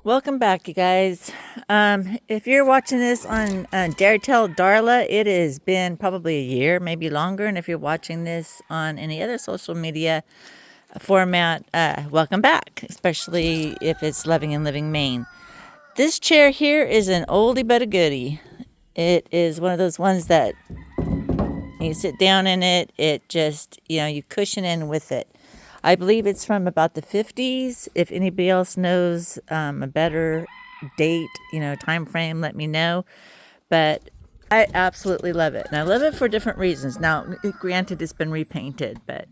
Welcome back, you guys. If you're watching this on Dare Tell Darla, it has been probably a year, maybe longer. And if you're watching this on any other social media format, welcome back, especially if it's Loving and Living Maine. This chair here is an oldie but a goodie. It is one of those ones that you sit down in it, it just, you cushion in with it. I believe it's from about the 50s. If anybody else knows a better date, time frame, let me know. But I absolutely love it. And I love it for different reasons. Now, granted, it's been repainted, but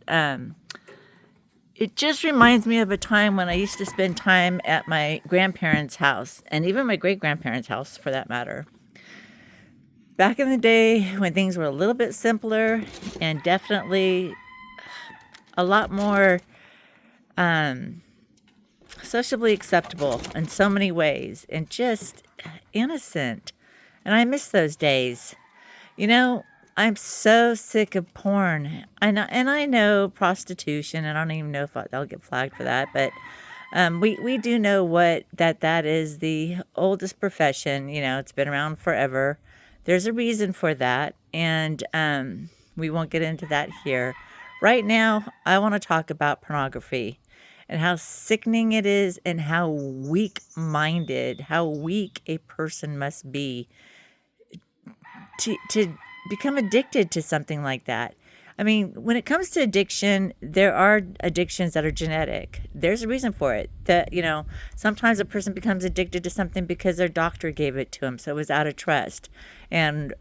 it just reminds me of a time when I used to spend time at my grandparents' house, and even my great grandparents' house for that matter. Back in the day when things were a little bit simpler and definitely a lot more sociably acceptable in so many ways and just innocent. And I miss those days. You know, I'm so sick of porn. I know prostitution. I don't even know if I'll get flagged for that, but we do know that is the oldest profession. It's been around forever. There's a reason for that, and we won't get into that here. Right now, I want to talk about pornography and how sickening it is and how weak-minded, how weak a person must be to become addicted to something like that. I mean, when it comes to addiction, there are addictions that are genetic. There's a reason for it. That, sometimes a person becomes addicted to something because their doctor gave it to them, so it was out of trust, and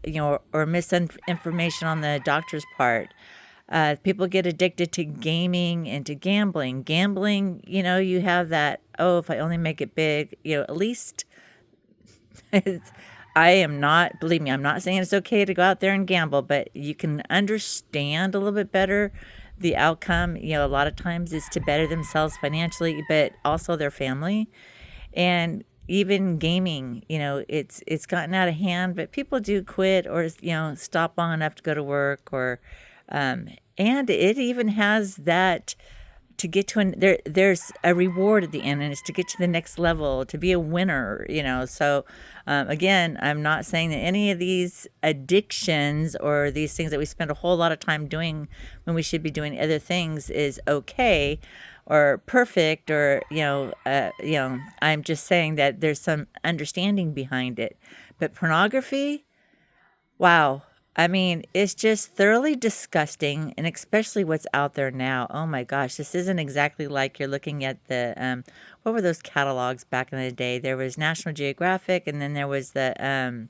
or misinformation on the doctor's part. People get addicted to gaming and to gambling. Gambling, you have that. Oh, if I only make it big, at least I am not, believe me, I'm not saying it's okay to go out there and gamble, but you can understand a little bit better the outcome. A lot of times is to better themselves financially, but also their family. And even gaming, it's gotten out of hand, but people do quit or, stop long enough to go to work and it even has that to get to there's a reward at the end, and it's to get to the next level, to be a winner. So again, I'm not saying that any of these addictions or these things that we spend a whole lot of time doing when we should be doing other things is okay or perfect, or I'm just saying that there's some understanding behind it. But pornography, wow. I mean, it's just thoroughly disgusting, and especially what's out there now. Oh my gosh, this isn't exactly like you're looking at the what were those catalogs back in the day? There was National Geographic, and then there was the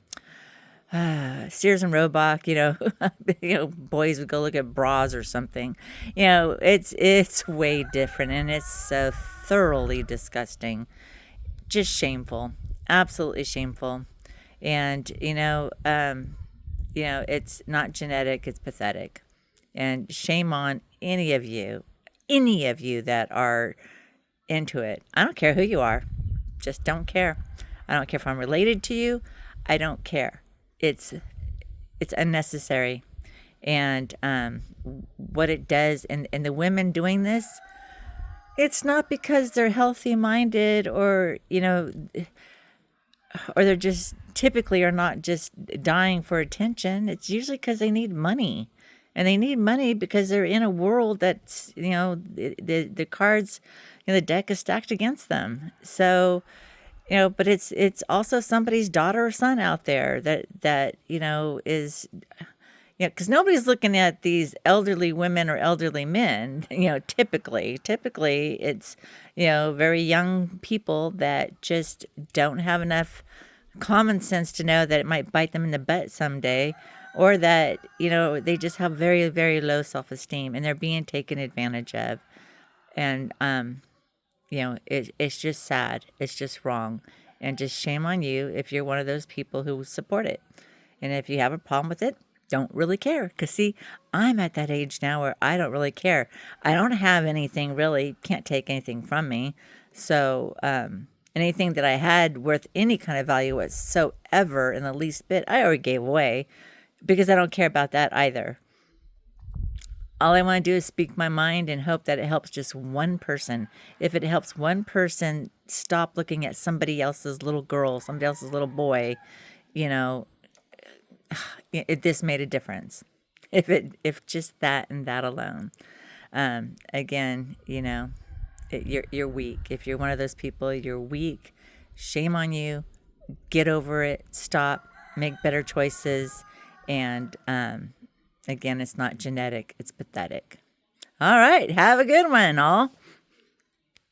Sears and Roebuck. Boys would go look at bras or something. It's way different, and it's so thoroughly disgusting, just shameful, absolutely shameful, and it's not genetic, it's pathetic. And shame on any of you that are into it. I don't care who you are, just don't care. I don't care if I'm related to you, I don't care. It's it's unnecessary. And what it does, and the women doing this, it's not because they're healthy minded or they're just typically are not just dying for attention. It's usually because they need money. And they need money because they're in a world that's, the cards, the deck is stacked against them. So, but it's also somebody's daughter or son out there that is, because nobody's looking at these elderly women or elderly men. Typically it's very young people that just don't have enough common sense to know that it might bite them in the butt someday, or that they just have very, very low self-esteem and they're being taken advantage of. And it's just sad, it's just wrong, and just shame on you if you're one of those people who support it. And if you have a problem with it, don't really care. Because, see, I'm at that age now where I don't really care. I don't have anything really, can't take anything from me. So, anything that I had worth any kind of value whatsoever in the least bit, I already gave away because I don't care about that either. All I want to do is speak my mind and hope that it helps just one person. If it helps one person stop looking at somebody else's little girl, somebody else's little boy, you know, this made a difference. If just that and that alone. Again, you're weak. If you're one of those people, you're weak. Shame on you. Get over it. Stop. Make better choices. And again, it's not genetic. It's pathetic. All right. Have a good one, all.